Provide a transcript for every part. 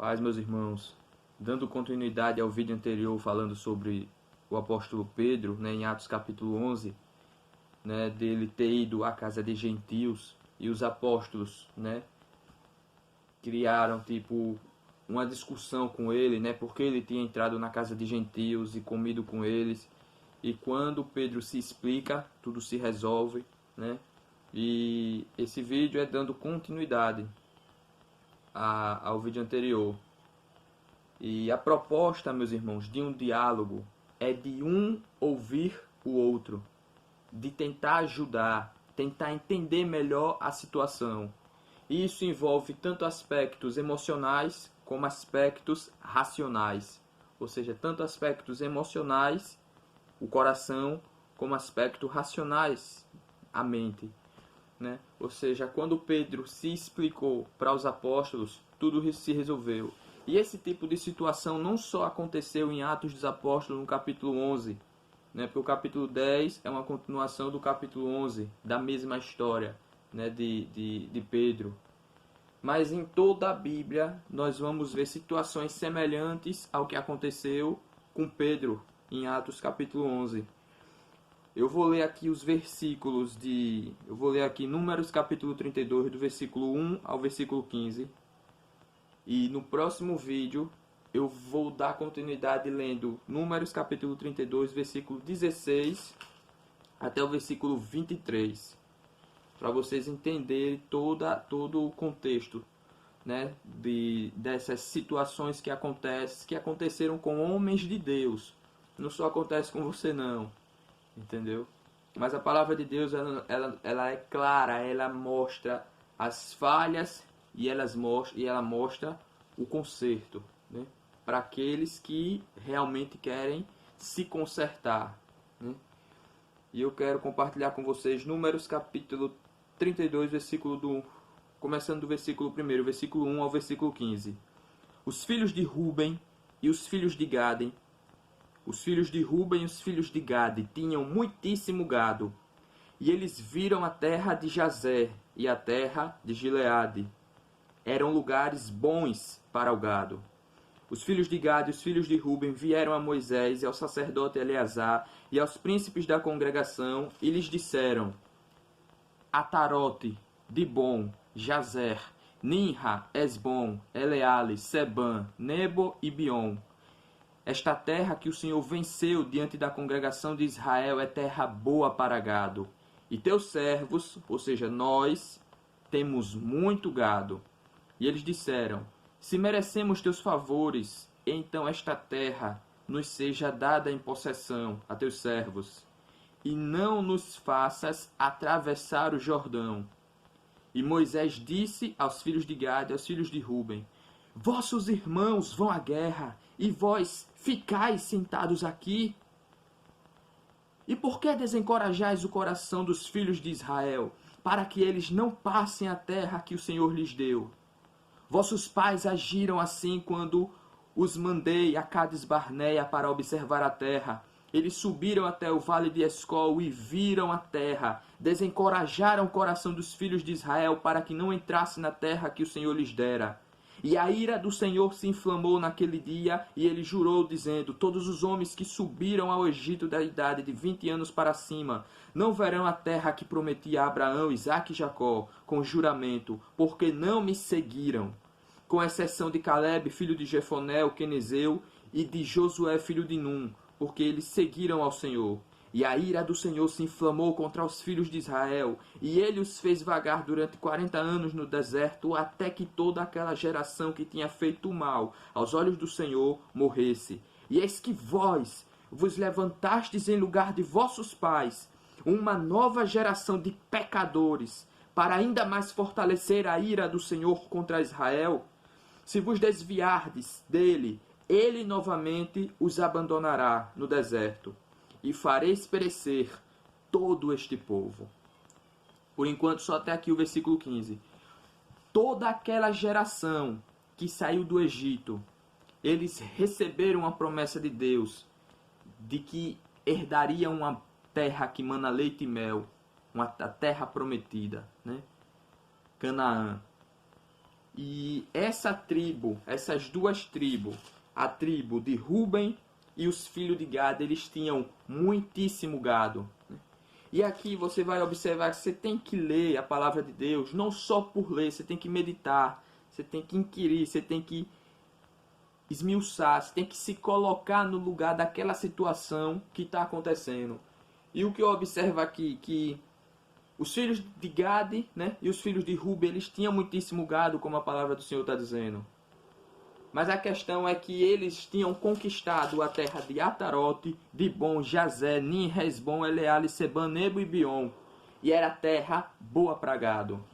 Paz, meus irmãos, dando continuidade ao vídeo anterior falando sobre o apóstolo Pedro, em Atos capítulo 11, dele ter ido à casa de gentios e os apóstolos, criaram uma discussão com ele, porque ele tinha entrado na casa de gentios e comido com eles. E quando Pedro se explica, tudo se resolve, E esse vídeo é dando continuidade ao vídeo anterior. E a proposta, meus irmãos, de um diálogo é de um ouvir o outro, de tentar ajudar, tentar entender melhor a situação. E isso envolve tanto aspectos emocionais como aspectos racionais, ou seja, tanto aspectos emocionais, o coração, como aspectos racionais, a mente. Ou seja, quando Pedro se explicou para os apóstolos, tudo se resolveu. E esse tipo de situação não só aconteceu em Atos dos Apóstolos no capítulo 11, porque o capítulo 10 é uma continuação do capítulo 11, da mesma história de Pedro. Mas em toda a Bíblia nós vamos ver situações semelhantes ao que aconteceu com Pedro em Atos capítulo 11. Eu vou ler aqui os versículos eu vou ler aqui Números capítulo 32, do versículo 1 ao versículo 15. E no próximo vídeo eu vou dar continuidade lendo Números capítulo 32, versículo 16 até o versículo 23. Para vocês entenderem todo o contexto, dessas situações que aconteceram com homens de Deus. Não só acontece com você não, entendeu? Mas a palavra de Deus ela é clara, ela mostra as falhas e ela mostra o conserto, para aqueles que realmente querem se consertar. E eu quero compartilhar com vocês Números capítulo 32, começando do versículo 1, versículo 1 ao versículo 15. Os filhos de Ruben e os filhos de Gade, os filhos de Ruben e os filhos de Gade tinham muitíssimo gado, e eles viram a terra de Jazer e a terra de Gileade. Eram lugares bons para o gado. Os filhos de Gade e os filhos de Ruben vieram a Moisés e ao sacerdote Eleazar e aos príncipes da congregação e lhes disseram: Atarote, Dibon, Jazer, Ninra, Esbom, Eleale, Sebam, Nebo e Biom. Esta terra que o Senhor venceu diante da congregação de Israel é terra boa para gado. E teus servos, ou seja, nós, temos muito gado. E eles disseram: Se merecemos teus favores, então esta terra nos seja dada em possessão a teus servos. E não nos faças atravessar o Jordão. E Moisés disse aos filhos de Gade e aos filhos de Ruben: Vossos irmãos vão à guerra, e vós ficais sentados aqui? E por que desencorajais o coração dos filhos de Israel, para que eles não passem a terra que o Senhor lhes deu? Vossos pais agiram assim quando os mandei a Cades Barneia para observar a terra. Eles subiram até o vale de Escol e viram a terra. Desencorajaram o coração dos filhos de Israel para que não entrassem na terra que o Senhor lhes dera. E a ira do Senhor se inflamou naquele dia, e ele jurou, dizendo: Todos os homens que subiram ao Egito da idade de 20 anos para cima não verão a terra que prometi a Abraão, Isaque e Jacó, com juramento, porque não me seguiram. Com exceção de Caleb, filho de Jefoné, o quenezeu, e de Josué, filho de Num, porque eles seguiram ao Senhor. E a ira do Senhor se inflamou contra os filhos de Israel, e ele os fez vagar durante 40 anos no deserto, até que toda aquela geração que tinha feito o mal aos olhos do Senhor morresse. E eis que vós vos levantastes em lugar de vossos pais, uma nova geração de pecadores, para ainda mais fortalecer a ira do Senhor contra Israel. Se vos desviardes dele, ele novamente os abandonará no deserto, e fareis perecer todo este povo. Por enquanto, só até aqui o versículo 15. Toda aquela geração que saiu do Egito, eles receberam a promessa de Deus de que herdariam uma terra que mana leite e mel, a terra prometida, Canaã. E essa tribo, essas duas tribos, a tribo de Ruben e os filhos de Gad, eles tinham muitíssimo gado. E aqui você vai observar que você tem que ler a palavra de Deus, não só por ler, você tem que meditar, você tem que inquirir, você tem que esmiuçar, você tem que se colocar no lugar daquela situação que está acontecendo. E o que eu observo aqui, que os filhos de Gad, né, e os filhos de Ruben, eles tinham muitíssimo gado, como a palavra do Senhor está dizendo. Mas a questão é que eles tinham conquistado a terra de Atarote, Dibon, Jazé, Nin, Hesbon, Eleale, Seban, Nebo e Bion. E era terra boa para gado.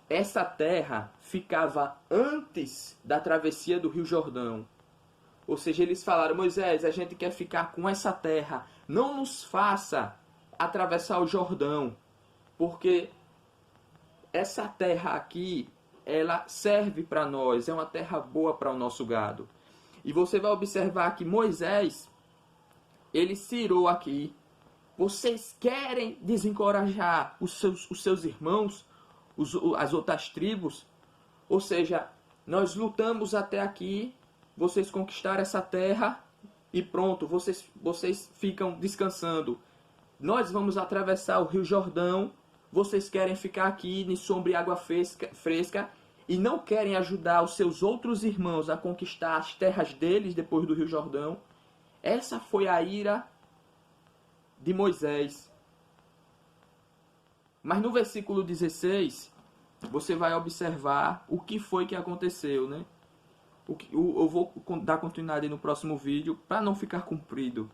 Essa terra ficava antes da travessia do Rio Jordão. Ou seja, eles falaram: Moisés, a gente quer ficar com essa terra. Não nos faça atravessar o Jordão, porque essa terra aqui, ela serve para nós, é uma terra boa para o nosso gado. E você vai observar que Moisés, ele cirou aqui: vocês querem desencorajar os seus irmãos, as outras tribos? Ou seja, nós lutamos até aqui, vocês conquistaram essa terra e pronto, vocês ficam descansando. Nós vamos atravessar o Rio Jordão, vocês querem ficar aqui em sombra e água fresca e não querem ajudar os seus outros irmãos a conquistar as terras deles depois do Rio Jordão. Essa foi a ira de Moisés. Mas no versículo 16, você vai observar o que foi que aconteceu, né? Eu vou dar continuidade no próximo vídeo para não ficar comprido.